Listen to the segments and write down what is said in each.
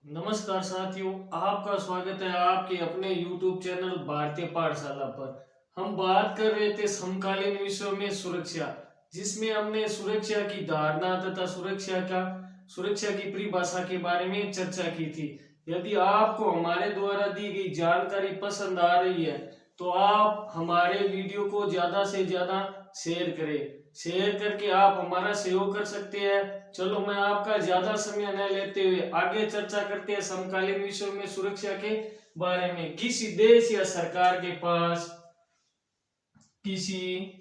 नमस्कार साथियों, आपका स्वागत है आपके अपने YouTube चैनल भारतीय पाठशाला पर। हम बात कर रहे थे समकालीन विश्व में सुरक्षा, जिसमें हमने सुरक्षा की धारणा तथा सुरक्षा की परिभाषा के बारे में चर्चा की थी। यदि आपको हमारे द्वारा दी गई जानकारी पसंद आ रही है तो आप हमारे वीडियो को ज्यादा से ज्यादा शेयर करें। शेयर करके आप हमारा सहयोग कर सकते हैं। चलो, मैं आपका ज्यादा समय न लेते हुए आगे चर्चा करते हैं समकालीन विश्व में सुरक्षा के बारे में। किसी देश या सरकार के पास किसी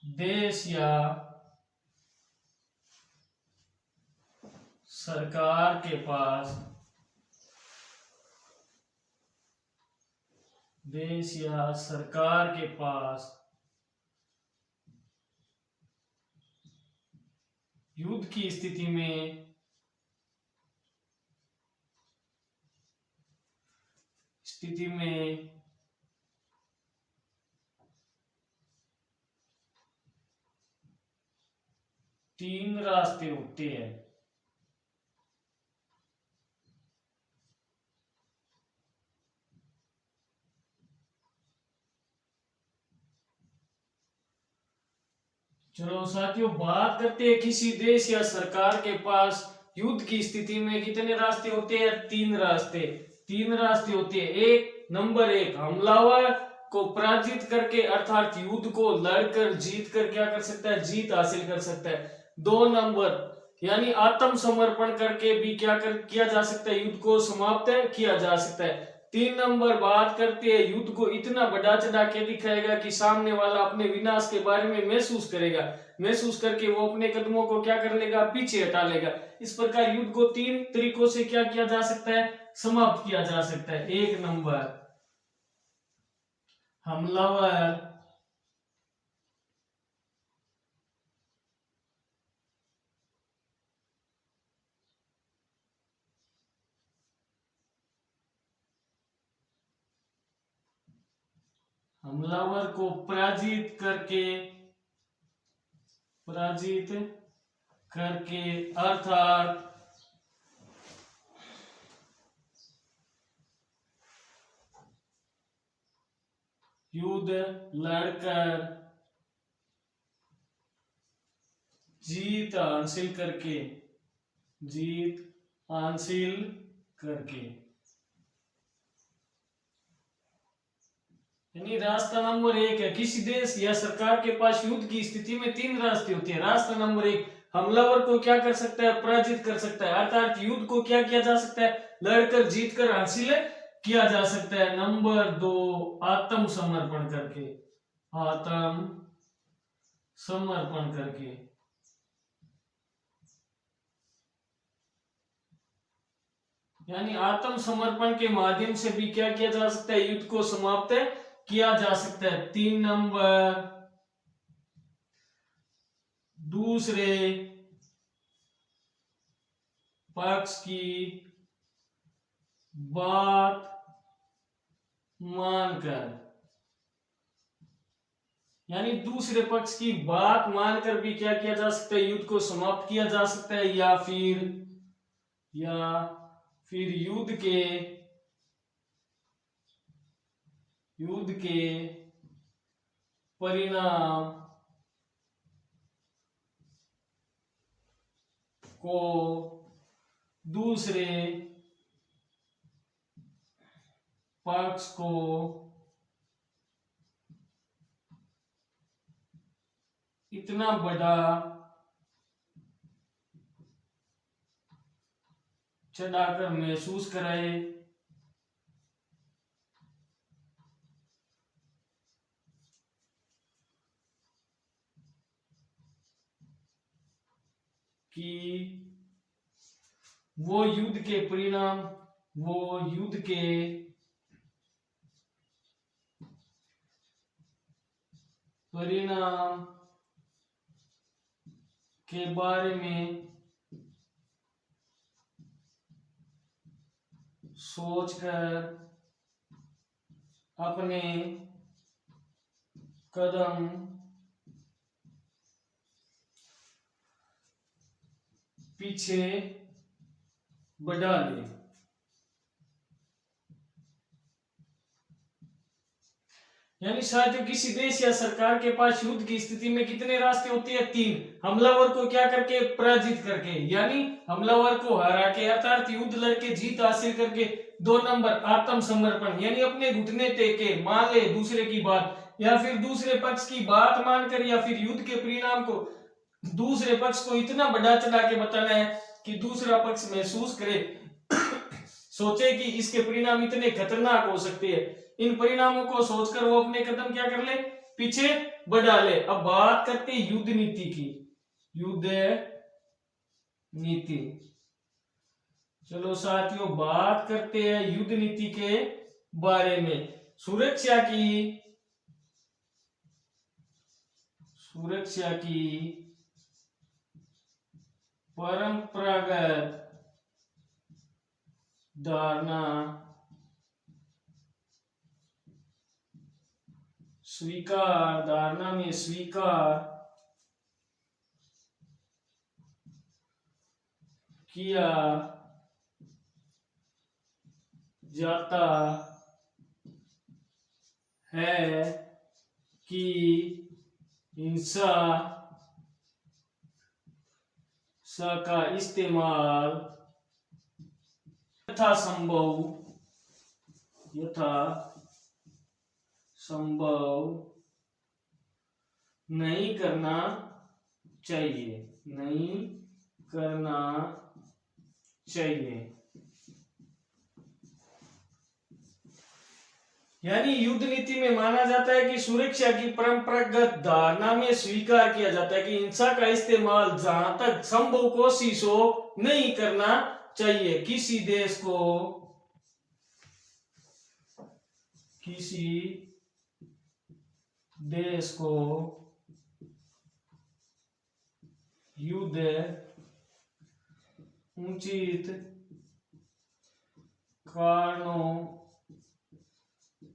देश या सरकार के पास युद्ध की स्थिति में तीन रास्ते होते हैं। चलो साथियों, बात करते हैं किसी देश या सरकार के पास युद्ध की स्थिति में कितने रास्ते होते हैं। तीन रास्ते होते हैं। नंबर एक, हमलावर को पराजित करके अर्थात युद्ध को लड़कर जीत कर क्या कर सकता है, जीत हासिल कर सकता है। 2 नंबर यानी आत्मसमर्पण करके भी किया जा सकता है, युद्ध को समाप्त किया जा सकता है। 3 नंबर बात करते हैं, युद्ध को इतना बढ़ा चढ़ा के दिखाएगा कि सामने वाला अपने विनाश के बारे में महसूस करके वो अपने कदमों को क्या कर लेगा, पीछे हटा लेगा। इस प्रकार युद्ध को 3 तरीकों से क्या किया जा सकता है, समाप्त किया जा सकता है। 1 नंबर, हमलावर को पराजित करके अर्थात युद्ध लड़कर जीत हासिल करके यानी रास्ता नंबर 1 है, किसी देश या सरकार के पास युद्ध की स्थिति में 3 रास्ते होते हैं। रास्ता नंबर 1, हमलावर को क्या कर सकता है, पराजित कर सकता है, अर्थात युद्ध को क्या किया जा सकता है, लड़कर जीतकर हासिल किया जा सकता है। नंबर 2, आत्मसमर्पण करके यानी आत्मसमर्पण के माध्यम से भी क्या किया जा सकता है, युद्ध को समाप्त किया जा सकता है। 3 नंबर, दूसरे पक्ष की बात मानकर यानी दूसरे पक्ष की बात मानकर भी क्या किया जा सकता है, युद्ध को समाप्त किया जा सकता है। या फिर युद्ध के परिणाम को दूसरे पक्ष को इतना बड़ा चढ़ाकर महसूस कराए कि वो युद्ध के परिणाम के बारे में सोचकर अपने कदम पीछे बढ़ा ले। यानी साथियों किसी देश या सरकार के पास युद्ध की स्थिति में कितने रास्ते होते हैं? 3। हमलावर को क्या करके? पराजित करके, यानी हमलावर को हरा के अर्थात युद्ध लड़के जीत हासिल करके। 2 नंबर आत्मसमर्पण, यानी अपने घुटने टेके, मान ले दूसरे की बात या फिर दूसरे पक्ष की बात मानकर या फिर युद्ध के परिणाम को दूसरे पक्ष को इतना बढ़ा चढ़ा के बताना है कि दूसरा पक्ष महसूस करे सोचे कि इसके परिणाम इतने खतरनाक हो सकते हैं। इन परिणामों को सोचकर वो अपने कदम क्या कर ले? पीछे बढ़ा ले। अब बात करते हैं युद्ध नीति की। युद्ध नीति, चलो साथियों बात करते हैं युद्ध नीति के बारे में। सुरक्षा की परंपरागत धारणा धारणा में स्वीकार किया जाता है कि हिंसा का इस्तेमाल यथासंभव नहीं करना चाहिए। यानी युद्ध नीति में माना जाता है कि सुरक्षा की परंपरागत धारणा में स्वीकार किया जाता है कि हिंसा का इस्तेमाल जहां तक संभव कोशिश हो नहीं करना चाहिए। किसी देश को युद्ध उचित कारणों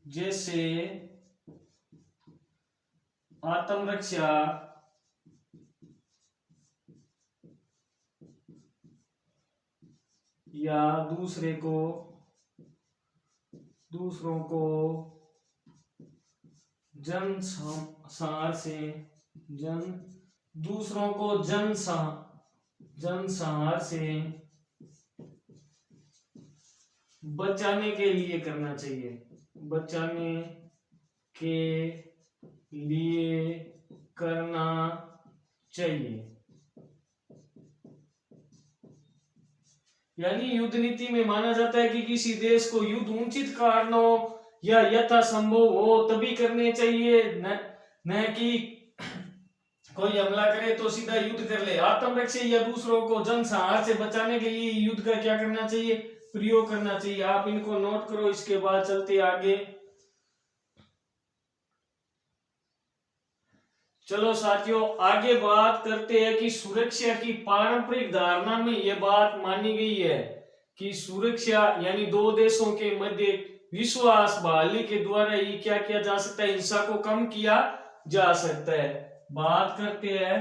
जैसे आत्मरक्षा या दूसरों को जनसंहार से बचाने के लिए करना चाहिए। यानी युद्ध नीति में माना जाता है कि किसी देश को युद्ध उचित कारणों या यथासंभव हो तभी करने चाहिए, न कि कोई हमला करे तो सीधा युद्ध कर ले। आत्मरक्षा या दूसरों को जनसंहार से बचाने के लिए युद्ध का क्या करना चाहिए? प्रयोग करना चाहिए। आप इनको नोट करो, इसके बाद चलते आगे। चलो साथियों आगे बात करते हैं कि सुरक्षा की पारंपरिक धारणा में यह बात मानी गई है कि सुरक्षा यानी दो देशों के मध्य विश्वास बहाली के द्वारा ही क्या किया जा सकता है? हिंसा को कम किया जा सकता है। बात करते हैं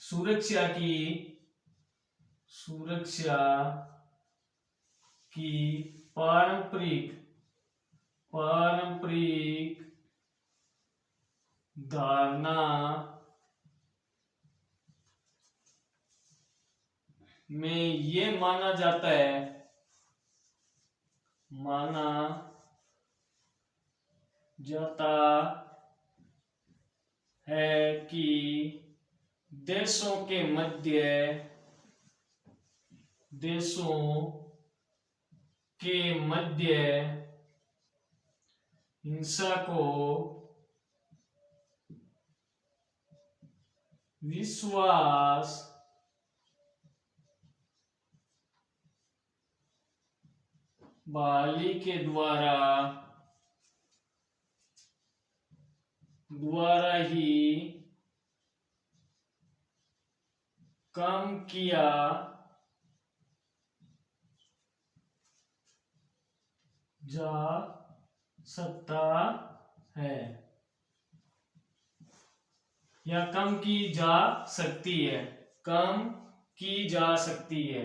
सुरक्षा की पारंपरिक धारणा में ये माना जाता है कि देशों के मध्य हिंसा को विश्वास बहाली के द्वारा ही कम किया जा सकता है या कम की जा सकती है। कम की जा सकती है।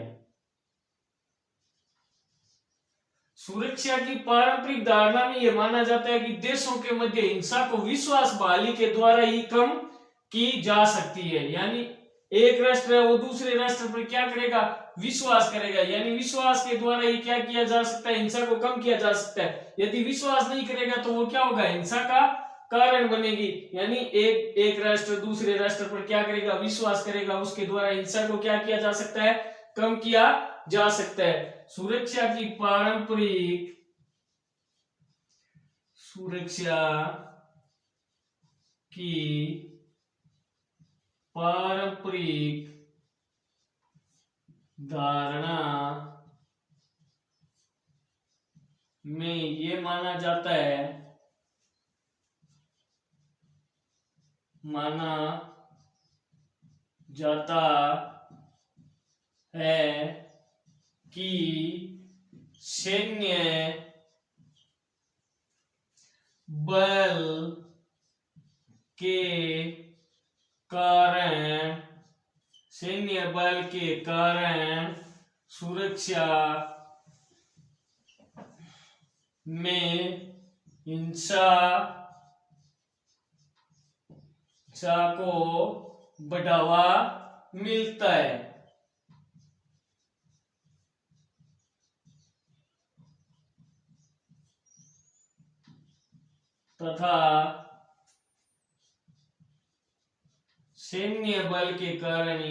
सुरक्षा की पारंपरिक धारणा में यह माना जाता है कि देशों के मध्य हिंसा को विश्वास बहाली के द्वारा ही कम की जा सकती है। यानी एक राष्ट्र है वो दूसरे राष्ट्र पर क्या करेगा, विश्वास करेगा, यानी विश्वास के द्वारा ही क्या किया जा सकता है, हिंसा को कम किया जा सकता है। यदि विश्वास नहीं करेगा तो वो क्या होगा, हिंसा का कारण बनेगी। यानी एक राष्ट्र दूसरे राष्ट्र पर क्या करेगा, विश्वास करेगा, उसके द्वारा हिंसा को क्या किया जा सकता है, कम किया जा सकता है। सुरक्षा की पारंपरिक धारणा में ये माना जाता है कि सैन्य बल के कारण सुरक्षा में हिंसा को बढ़ावा मिलता है तथा सैन्य बल के कारण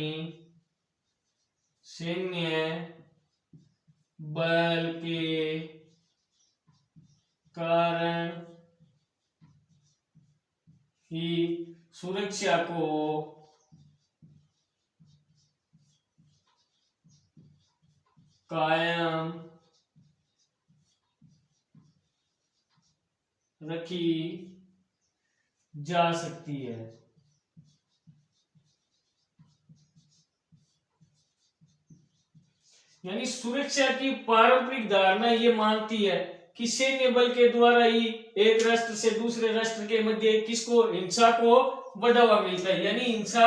ही सुरक्षा को कायम रखी जा सकती है। यानी सुरक्षा की पारंपरिक धारणा ये मानती है कि सैन्य बल के द्वारा ही एक राष्ट्र से दूसरे राष्ट्र के मध्य हिंसा को बढ़ावा मिलता है, यानी हिंसा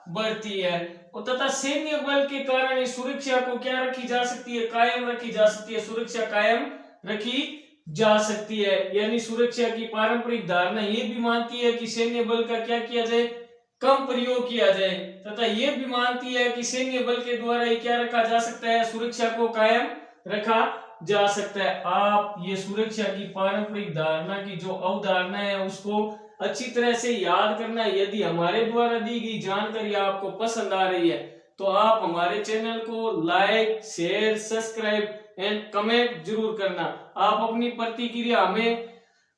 बढ़ती है। और तथा सैन्य बल के कारण सुरक्षा को क्या रखी जा सकती है, कायम रखी जा सकती है, सुरक्षा कायम रखी जा सकती है। यानी सुरक्षा की पारंपरिक धारणा ये भी मानती है कि सैन्य बल का क्या किया जाए, कम प्रयोग किया जाए, तथा ये भी मानती है कि सैन्य बल के द्वारा ये क्या रखा जा सकता है, सुरक्षा को कायम रखा जा सकता है। आप ये सुरक्षा की पारंपरिक धारणा की जो अवधारणा है उसको अच्छी तरह से याद करना। यदि हमारे द्वारा दी गई जानकारी आपको पसंद आ रही है तो आप हमारे चैनल को like, share, subscribe and comment जरूर करना। आप अपनी प्रतिक्रिया हमें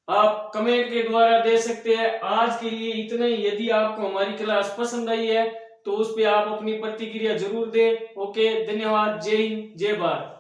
आप कमेंट के द्वारा दे सकते हैं। आज के लिए इतना ही। यदि आपको हमारी क्लास पसंद आई है तो उस पे आप अपनी प्रतिक्रिया जरूर दें। ओके, धन्यवाद। जय हिंद, जय भारत।